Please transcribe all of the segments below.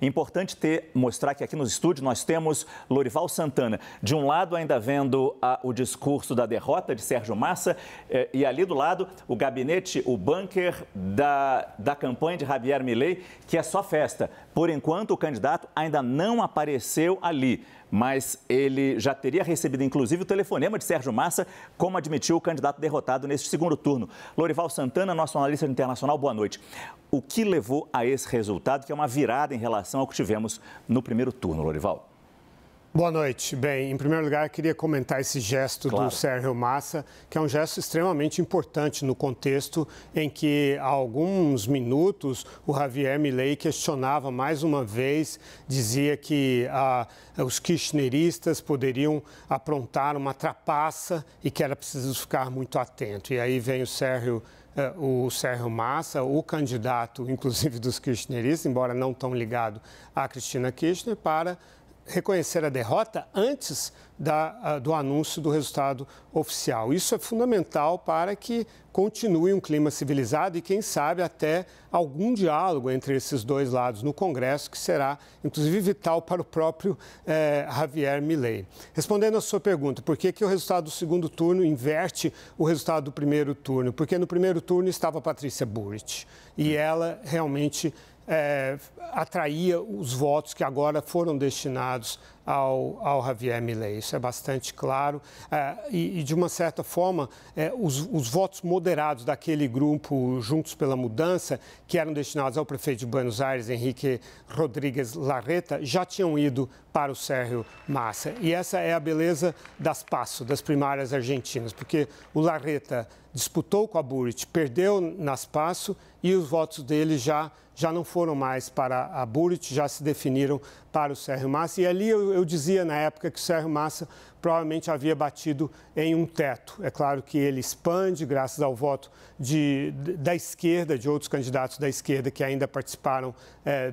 Importante mostrar que aqui nos estúdios nós temos Lorival Santana, de um lado ainda vendo o discurso da derrota de Sérgio Massa e ali do lado o gabinete, o bunker da campanha de Javier Milei, que é só festa. Por enquanto, o candidato ainda não apareceu ali, mas ele já teria recebido, inclusive, o telefonema de Sérgio Massa, como admitiu o candidato derrotado neste segundo turno. Lorival Santana, nosso analista internacional, boa noite. O que levou a esse resultado, que é uma virada em relação ao que tivemos no primeiro turno, Lorival? Boa noite. Bem, em primeiro lugar, queria comentar esse gesto do Sérgio Massa, que é um gesto extremamente importante no contexto em que, há alguns minutos, o Javier Milei questionava mais uma vez, dizia que os kirchneristas poderiam aprontar uma trapaça e que era preciso ficar muito atento. E aí vem o Sérgio Massa, o candidato, inclusive dos kirchneristas, embora não tão ligado à Cristina Kirchner, para reconhecer a derrota antes do anúncio do resultado oficial. Isso é fundamental para que continue um clima civilizado e, quem sabe, até algum diálogo entre esses dois lados no Congresso, que será, inclusive, vital para o próprio Javier Milei. Respondendo à sua pergunta, por que o resultado do segundo turno inverte o resultado do primeiro turno? Porque no primeiro turno estava a Patrícia Bullrich e ela realmente atraía os votos que agora foram destinados ao Javier Milei. Isso é bastante claro. E de uma certa forma, os votos moderados daquele grupo Juntos pela Mudança, que eram destinados ao prefeito de Buenos Aires, Henrique Rodríguez Larreta, já tinham ido para o Sérgio Massa. E essa é a beleza das PASO, das primárias argentinas, porque o Larreta disputou com a Bullrich, perdeu nas PASO e os votos dele já não foram mais para a Bullrich, já se definiram para o Sérgio Massa. E ali eu dizia na época que o Sérgio Massa provavelmente havia batido em um teto. É claro que ele expande graças ao voto da esquerda, de outros candidatos da esquerda que ainda participaram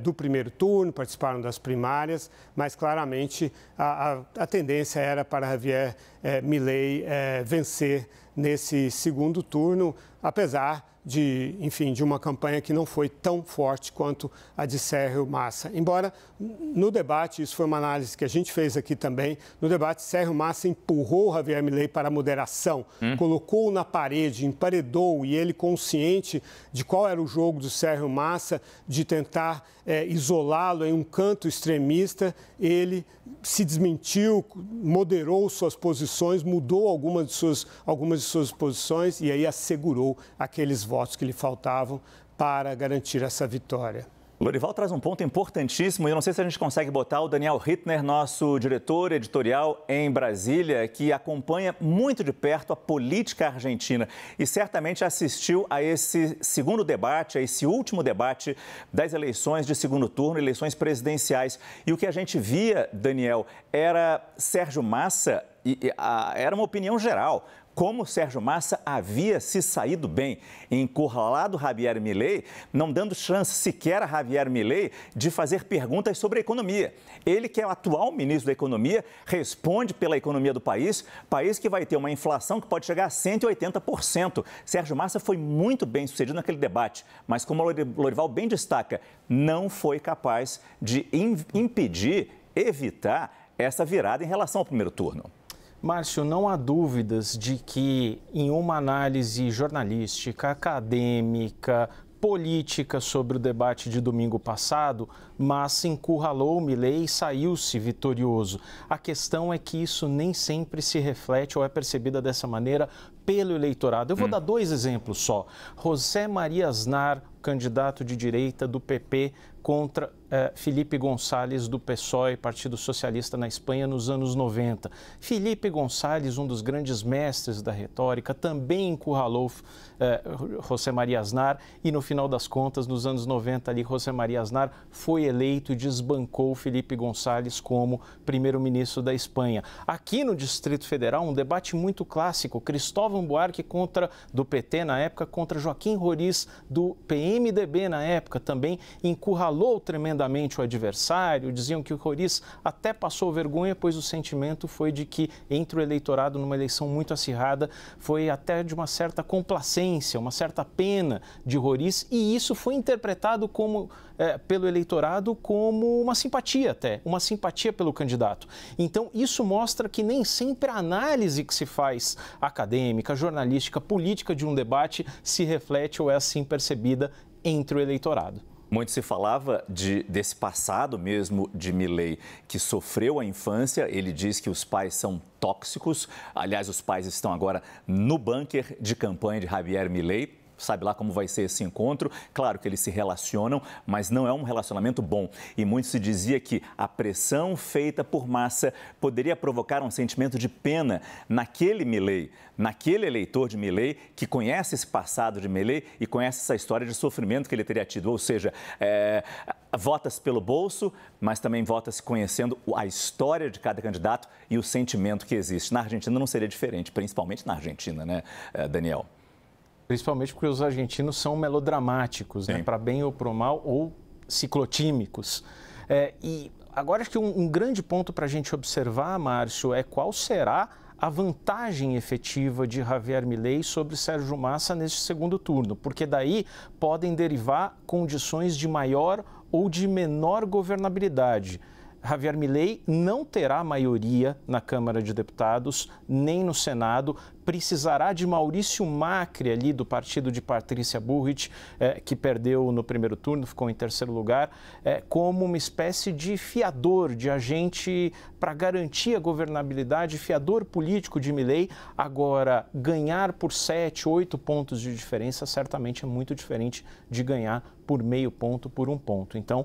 do primeiro turno, participaram das primárias, mas claramente a tendência era para Javier Milei vencer nesse segundo turno, apesar de uma campanha que não foi tão forte quanto a de Sérgio Massa. Embora, no debate, isso foi uma análise que a gente fez aqui também, no debate, Sérgio Massa empurrou o Javier Milei para a moderação, colocou-o na parede, emparedou, e ele, consciente de qual era o jogo do Sérgio Massa, de tentar isolá-lo em um canto extremista, ele se desmentiu, moderou suas posições, mudou algumas de suas posições e aí assegurou aqueles votos que lhe faltavam para garantir essa vitória. Lorival traz um ponto importantíssimo, e eu não sei se a gente consegue botar o Daniel Hittner, nosso diretor editorial em Brasília, que acompanha muito de perto a política argentina e certamente assistiu a esse segundo debate, a esse último debate das eleições de segundo turno, eleições presidenciais. E o que a gente via, Daniel, era Sérgio Massa, era uma opinião geral, como Sérgio Massa havia se saído bem, encurralado Javier Milei, não dando chance sequer a Javier Milei de fazer perguntas sobre a economia. Ele, que é o atual ministro da Economia, responde pela economia do país que vai ter uma inflação que pode chegar a 180%. Sérgio Massa foi muito bem sucedido naquele debate, mas, como o Lorival bem destaca, não foi capaz de evitar essa virada em relação ao primeiro turno. Márcio, não há dúvidas de que, em uma análise jornalística, acadêmica, política sobre o debate de domingo passado, Massa encurralou Milei e saiu-se vitorioso. A questão é que isso nem sempre se reflete ou é percebida dessa maneira pelo eleitorado. Eu vou dar dois exemplos só. José Maria Aznar, candidato de direita do PP, contra Felipe González, do PSOE, Partido Socialista na Espanha, nos anos 90. Felipe González, um dos grandes mestres da retórica, também encurralou José Maria Aznar e, no final das contas, nos anos 90, ali, José Maria Aznar foi eleito e desbancou Felipe González como primeiro-ministro da Espanha. Aqui no Distrito Federal, um debate muito clássico, Cristóvão Buarque do PT na época, contra Joaquim Roriz, do PMDB na época, também encurralou abalou tremendamente o adversário, diziam que o Roriz até passou vergonha, pois o sentimento foi de que entre o eleitorado, numa eleição muito acirrada, foi até de uma certa complacência, uma certa pena de Roriz, e isso foi interpretado pelo eleitorado como uma simpatia até, uma simpatia pelo candidato. Então, isso mostra que nem sempre a análise que se faz acadêmica, jornalística, política de um debate se reflete ou é assim percebida entre o eleitorado. Muito se falava desse passado mesmo de Milei, que sofreu a infância. Ele diz que os pais são tóxicos. Aliás, os pais estão agora no bunker de campanha de Javier Milei. Sabe lá como vai ser esse encontro. Claro que eles se relacionam, mas não é um relacionamento bom. E muito se dizia que a pressão feita por Massa poderia provocar um sentimento de pena naquele Milei, naquele eleitor de Milei que conhece esse passado de Milei e conhece essa história de sofrimento que ele teria tido. Ou seja, vota-se pelo bolso, mas também vota-se conhecendo a história de cada candidato e o sentimento que existe. Na Argentina não seria diferente, principalmente na Argentina, né, Daniel? Principalmente porque os argentinos são melodramáticos, né? Para bem ou para mal, ou ciclotímicos. E agora acho que um grande ponto para a gente observar, Márcio, é qual será a vantagem efetiva de Javier Milei sobre Sérgio Massa neste segundo turno, porque daí podem derivar condições de maior ou de menor governabilidade. Javier Milei não terá maioria na Câmara de Deputados, nem no Senado, precisará de Maurício Macri ali do partido de Patrícia Bullrich, que perdeu no primeiro turno, ficou em terceiro lugar, como uma espécie de fiador, de agente para garantir a governabilidade, fiador político de Milei. Agora, ganhar por 7, 8 pontos de diferença certamente é muito diferente de ganhar por meio ponto, por 1 ponto. Então,